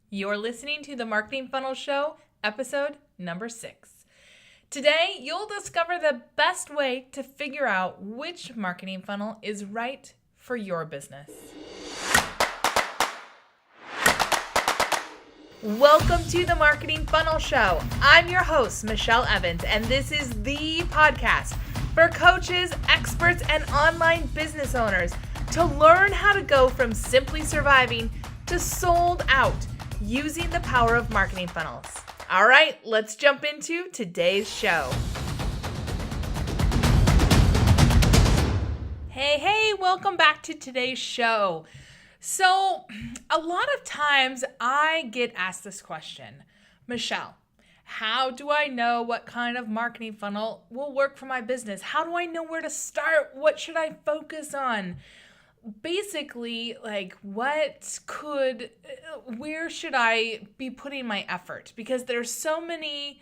You're listening to the Marketing Funnel Show, episode number 6. Today, you'll discover the best way to figure out which marketing funnel is right for your business. Welcome to the Marketing Funnel Show. I'm your host, Michelle Evans, and this is the podcast for coaches, experts, and online business owners to learn how to go from simply surviving to sold out using the power of marketing funnels. All right, let's jump into today's show. Hey, welcome back to today's show. So, a lot of times I get asked this question, Michelle, how do I know what kind of marketing funnel will work for my business? How do I know where to start? What should I focus on? Basically, where should I be putting my effort? Because there's so many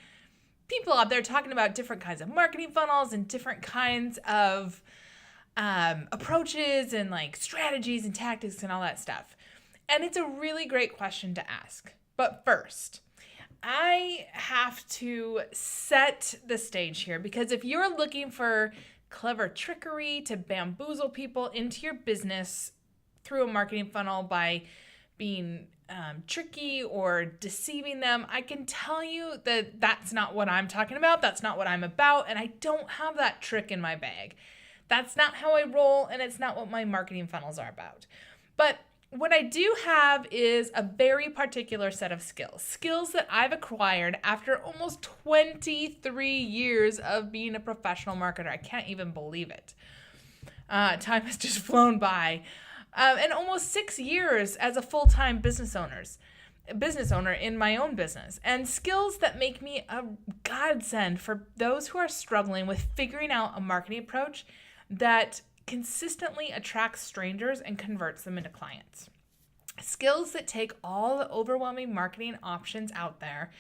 people out there talking about different kinds of marketing funnels and different kinds of approaches and strategies and tactics and all that stuff. And it's a really great question to ask. But first, I have to set the stage here, because if you're looking for clever trickery to bamboozle people into your business through a marketing funnel by being tricky or deceiving them, I can tell you that that's not what I'm talking about. That's not what I'm about. And I don't have that trick in my bag. That's not how I roll, and it's not what my marketing funnels are about. But what I do have is a very particular set of skills that I've acquired after almost 23 years of being a professional marketer. I can't even believe it. Time has just flown by. And almost 6 years as a full-time business owner in my own business, and skills that make me a godsend for those who are struggling with figuring out a marketing approach that consistently attracts strangers and converts them into clients. Skills that take all the overwhelming marketing options out there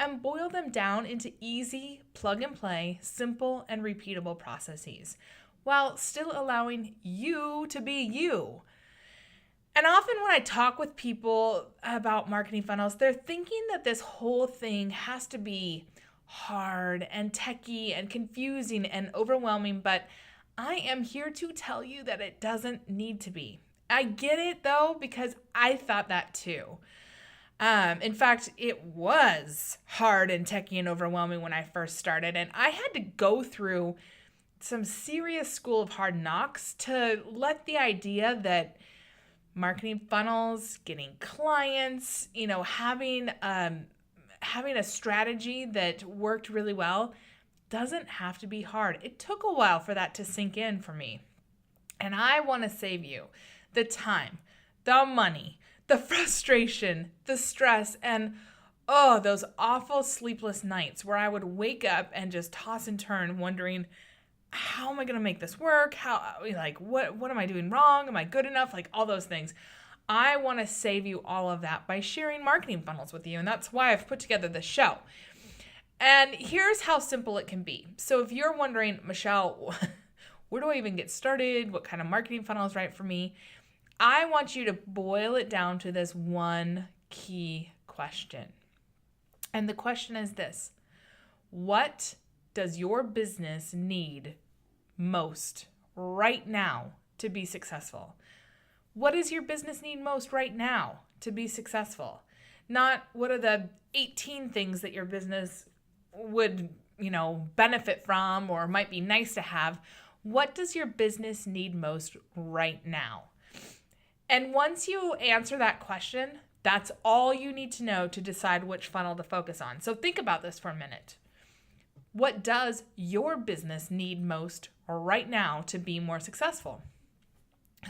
and boil them down into easy, plug-and-play, simple, and repeatable processes, while still allowing you to be you. And often when I talk with people about marketing funnels, they're thinking that this whole thing has to be hard and techy and confusing and overwhelming, but I am here to tell you that it doesn't need to be. I get it though, because I thought that too. In fact, it was hard and techy and overwhelming when I first started, and I had to go through some serious school of hard knocks to let the idea that marketing funnels, getting clients, having a strategy that worked really well doesn't have to be hard. It took a while for that to sink in for me. And I want to save you the time, the money, the frustration, the stress, and those awful sleepless nights where I would wake up and just toss and turn wondering, how am I going to make this work? What am I doing wrong? Am I good enough? All those things. I want to save you all of that by sharing marketing funnels with you. And that's why I've put together this show. And here's how simple it can be. So if you're wondering, Michelle, where do I even get started? What kind of marketing funnel is right for me? I want you to boil it down to this one key question. And the question is this: what does your business need most right now to be successful? What does your business need most right now to be successful? Not what are the 18 things that your business would, benefit from or might be nice to have. What does your business need most right now? And once you answer that question, that's all you need to know to decide which funnel to focus on. So think about this for a minute. What does your business need most right now to be more successful?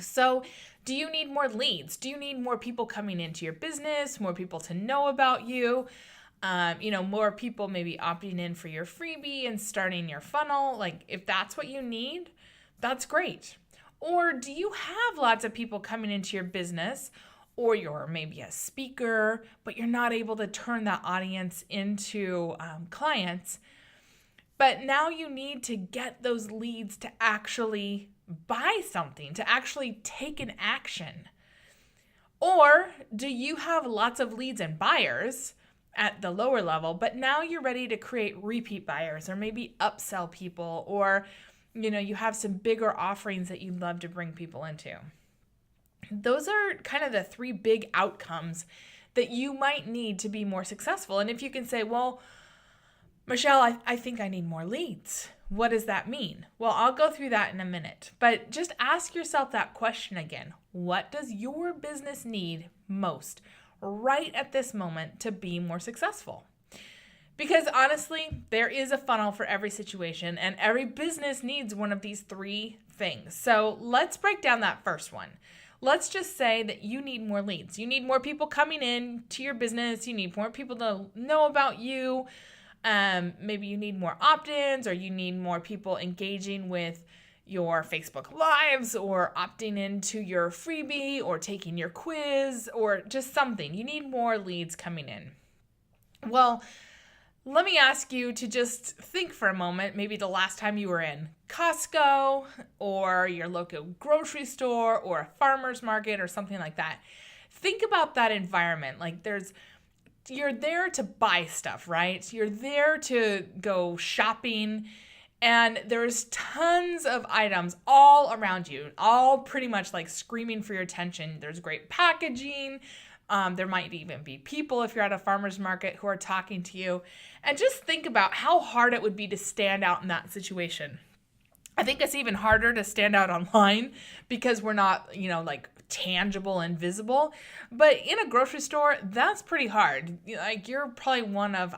So do you need more leads? Do you need more people coming into your business, more people to know about you? More people maybe opting in for your freebie and starting your funnel. If that's what you need, that's great. Or do you have lots of people coming into your business, or you're maybe a speaker, but you're not able to turn that audience into clients? But now you need to get those leads to actually buy something, to actually take an action. Or do you have lots of leads and buyers at the lower level, but now you're ready to create repeat buyers or maybe upsell people, or you have some bigger offerings that you'd love to bring people into. Those are kind of the three big outcomes that you might need to be more successful. And if you can say, well, Michelle, I think I need more leads. What does that mean? Well, I'll go through that in a minute, but just ask yourself that question again. What does your business need most right at this moment to be more successful? Because honestly, there is a funnel for every situation, and every business needs one of these three things. So let's break down that first one. Let's just say that you need more leads. You need more people coming in to your business. You need more people to know about you. Maybe you need more opt-ins, or you need more people engaging with your Facebook Lives, or opting into your freebie, or taking your quiz, or just something. You need more leads coming in. Well, let me ask you to just think for a moment, maybe the last time you were in Costco or your local grocery store or a farmer's market or something like that. Think about that environment. Like you're there to buy stuff, right? You're there to go shopping, and there's tons of items all around you, all pretty much like screaming for your attention. There's great packaging. There might even be people, if you're at a farmer's market, who are talking to you. And just think about how hard it would be to stand out in that situation. I think it's even harder to stand out online because we're not, like tangible and visible. But in a grocery store, that's pretty hard. Like you're probably one of,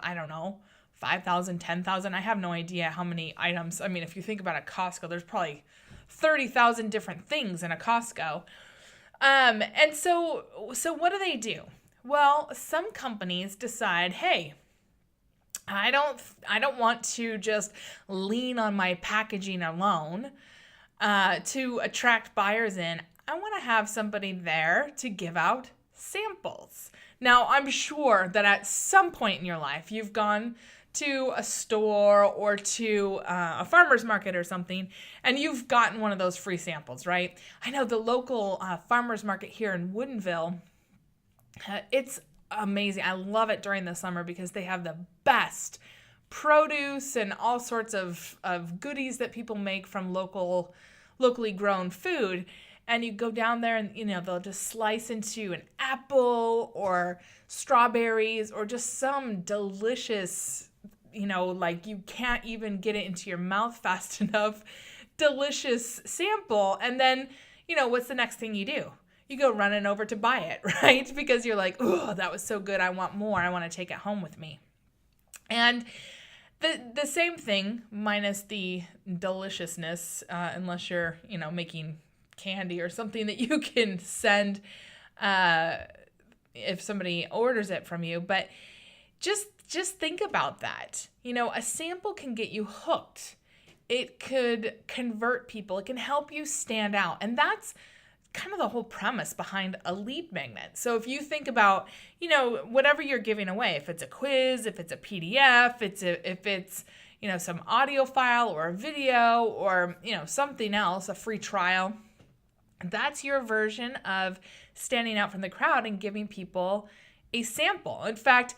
5,000, 10,000. I have no idea how many items. I mean, if you think about a Costco, there's probably 30,000 different things in a Costco. And so what do? Well, some companies decide, hey, I don't want to just lean on my packaging alone to attract buyers in. I want to have somebody there to give out samples. Now, I'm sure that at some point in your life, you've gone to a store or to a farmer's market or something, and you've gotten one of those free samples, right? I know the local farmer's market here in Woodinville, it's amazing. I love it during the summer because they have the best produce and all sorts of goodies that people make from locally grown food. And you go down there and, they'll just slice into an apple or strawberries or just some delicious, like you can't even get it into your mouth fast enough, delicious sample. And then, what's the next thing you do? You go running over to buy it, right? Because you're like, oh, that was so good. I want more. I want to take it home with me. And the same thing, minus the deliciousness, unless you're, making candy or something that you can send if somebody orders it from you. But just think about that. A sample can get you hooked. It could convert people. It can help you stand out. And that's kind of the whole premise behind a lead magnet. So if you think about, whatever you're giving away, if it's a quiz, if it's a PDF, if it's some audio file or a video or, something else, a free trial, that's your version of standing out from the crowd and giving people a sample. In fact,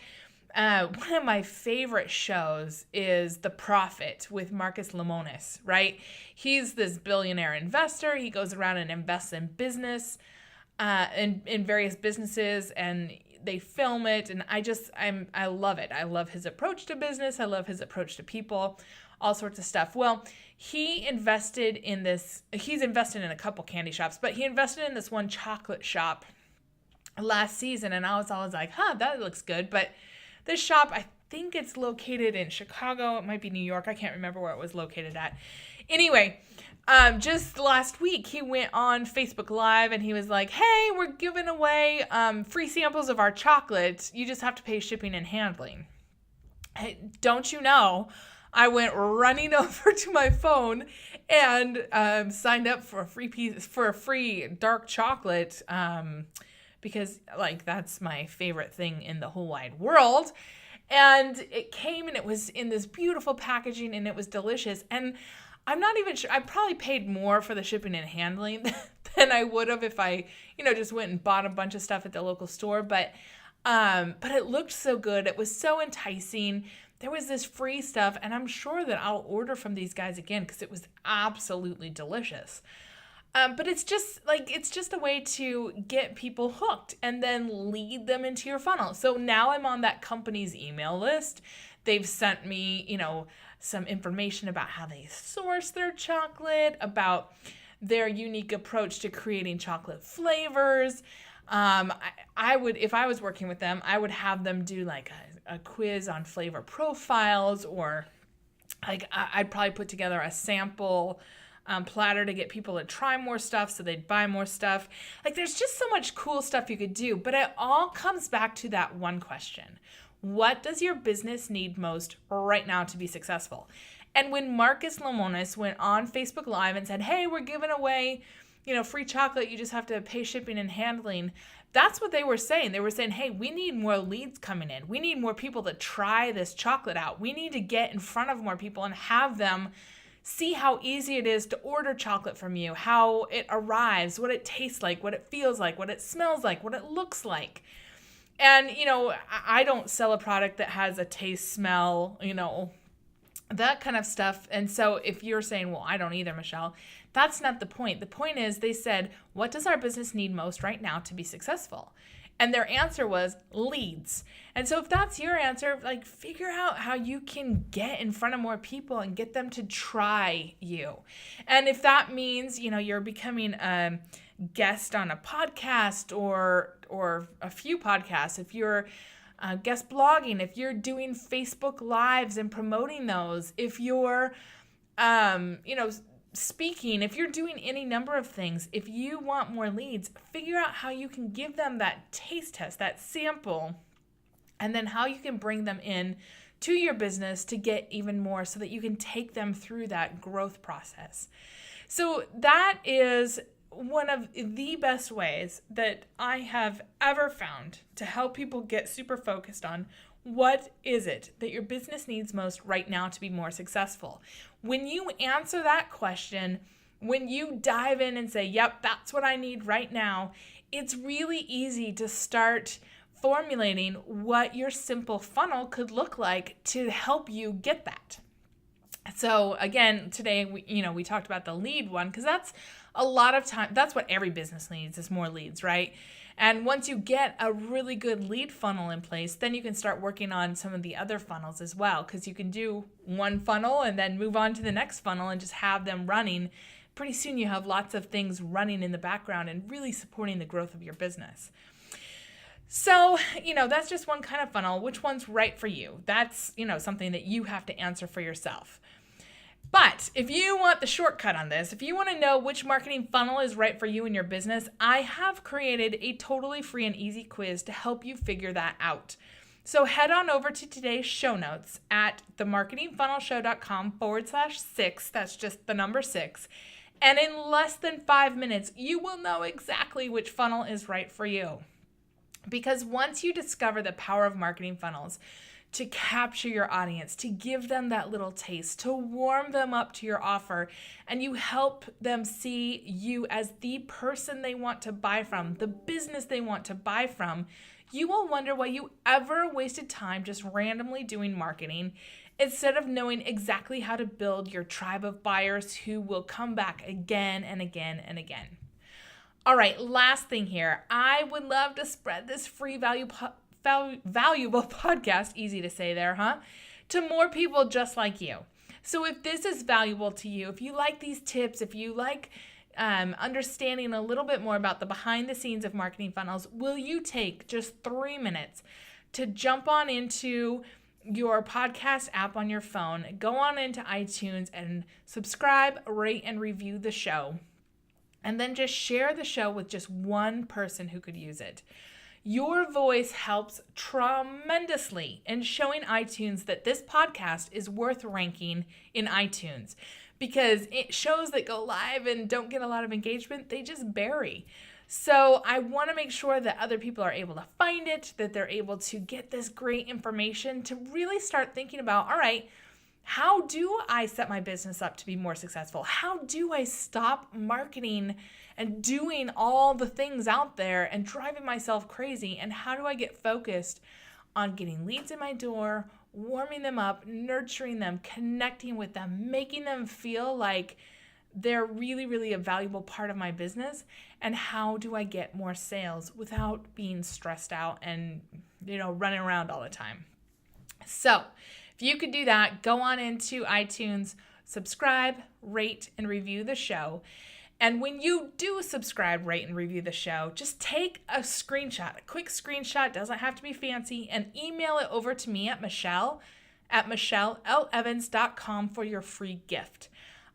one of my favorite shows is The Profit with Marcus Lemonis, right? He's this billionaire investor. He goes around and invests in business, in various businesses, and they film it. And I love it. I love his approach to business. I love his approach to people, all sorts of stuff. Well, he's invested in a couple candy shops, but he invested in this one chocolate shop last season. And I was always like, that looks good. But this shop, I think it's located in Chicago. It might be New York. I can't remember where it was located at. Anyway, just last week, he went on Facebook Live and he was like, hey, we're giving away free samples of our chocolate. You just have to pay shipping and handling. Hey, don't you know, I went running over to my phone and signed up for a free dark chocolate because that's my favorite thing in the whole wide world. And it came and it was in this beautiful packaging and it was delicious. And I'm not even sure. I probably paid more for the shipping and handling than I would have if I, just went and bought a bunch of stuff at the local store. But it looked so good. It was so enticing. There was this free stuff, and I'm sure that I'll order from these guys again because it was absolutely delicious. But it's just a way to get people hooked and then lead them into your funnel. So now I'm on that company's email list. They've sent me, some information about how they source their chocolate, about their unique approach to creating chocolate flavors. I would, if I was working with them, I would have them do like a quiz on flavor profiles, or like I'd probably put together a sample platter to get people to try more stuff so they'd buy more stuff. Like there's just so much cool stuff you could do, but it all comes back to that one question. What does your business need most right now to be successful? And when Marcus Lemonis went on Facebook Live and said, hey, we're giving away, free chocolate, you just have to pay shipping and handling. That's what they were saying. They were saying, hey, we need more leads coming in. We need more people to try this chocolate out. We need to get in front of more people and have them see how easy it is to order chocolate from you, how it arrives, what it tastes like, what it feels like, what it smells like, what it looks like. And, I don't sell a product that has a taste, smell, that kind of stuff. And so if you're saying, well, I don't either, Michelle, that's not the point. The point is they said, what does our business need most right now to be successful? And their answer was leads. And so if that's your answer, like figure out how you can get in front of more people and get them to try you. And if that means, you're becoming a guest on a podcast or a few podcasts, if you're guest blogging, if you're doing Facebook Lives and promoting those, if you're, speaking, if you're doing any number of things, if you want more leads, figure out how you can give them that taste test, that sample, and then how you can bring them in to your business to get even more so that you can take them through that growth process. So that is one of the best ways that I have ever found to help people get super focused on what is it that your business needs most right now to be more successful. When you answer that question, when you dive in and say, yep, that's what I need right now, it's really easy to start formulating what your simple funnel could look like to help you get that. So again, today we talked about the lead one because that's a lot of time. That's what every business needs is more leads, right? And once you get a really good lead funnel in place, then you can start working on some of the other funnels as well, because you can do one funnel and then move on to the next funnel and just have them running. Pretty soon you have lots of things running in the background and really supporting the growth of your business. So, that's just one kind of funnel. Which one's right for you? That's, something that you have to answer for yourself. But if you want the shortcut on this, if you want to know which marketing funnel is right for you and your business, I have created a totally free and easy quiz to help you figure that out. So head on over to today's show notes at themarketingfunnelshow.com/6. That's just the number 6. And in less than 5 minutes, you will know exactly which funnel is right for you. Because once you discover the power of marketing funnels, to capture your audience, to give them that little taste, to warm them up to your offer, and you help them see you as the person they want to buy from, the business they want to buy from, you will wonder why you ever wasted time just randomly doing marketing instead of knowing exactly how to build your tribe of buyers who will come back again and again and again. All right, last thing here. I would love to spread this free valuable podcast, easy to say there, huh? To more people just like you. So if this is valuable to you, if you like these tips, if you like understanding a little bit more about the behind the scenes of marketing funnels, will you take just 3 minutes to jump on into your podcast app on your phone, go on into iTunes and subscribe, rate, and review the show, and then just share the show with just one person who could use it. Your voice helps tremendously in showing iTunes that this podcast is worth ranking in iTunes, because it shows that go live and don't get a lot of engagement, they just bury. So I want to make sure that other people are able to find it, that they're able to get this great information to really start thinking about, all right, How do I set my business up to be more successful? How do I stop marketing and doing all the things out there and driving myself crazy? And how do I get focused on getting leads in my door, warming them up, nurturing them, connecting with them, making them feel like they're really, really a valuable part of my business? And how do I get more sales without being stressed out and, running around all the time? So if you could do that, go on into iTunes, subscribe, rate, and review the show. And when you do subscribe, rate, and review the show, just take a screenshot, a quick screenshot, doesn't have to be fancy, and email it over to me at michelle@michellelevans.com for your free gift.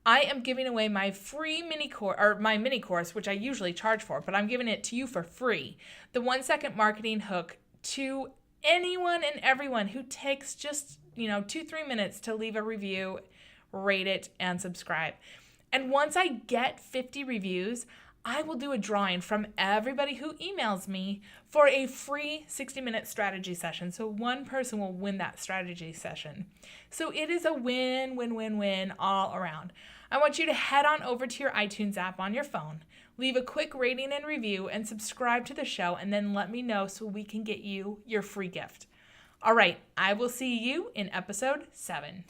I am giving away my free mini course, which I usually charge for, but I'm giving it to you for free. The 1-second marketing hook to anyone and everyone who takes just, 2-3 minutes to leave a review, rate it, and subscribe. And once I get 50 reviews, I will do a drawing from everybody who emails me for a free 60-minute strategy session. So one person will win that strategy session. So it is a win all around. I want you to head on over to your iTunes app on your phone, leave a quick rating and review, and subscribe to the show, and then let me know so we can get you your free gift. All right, I will see you in episode 7.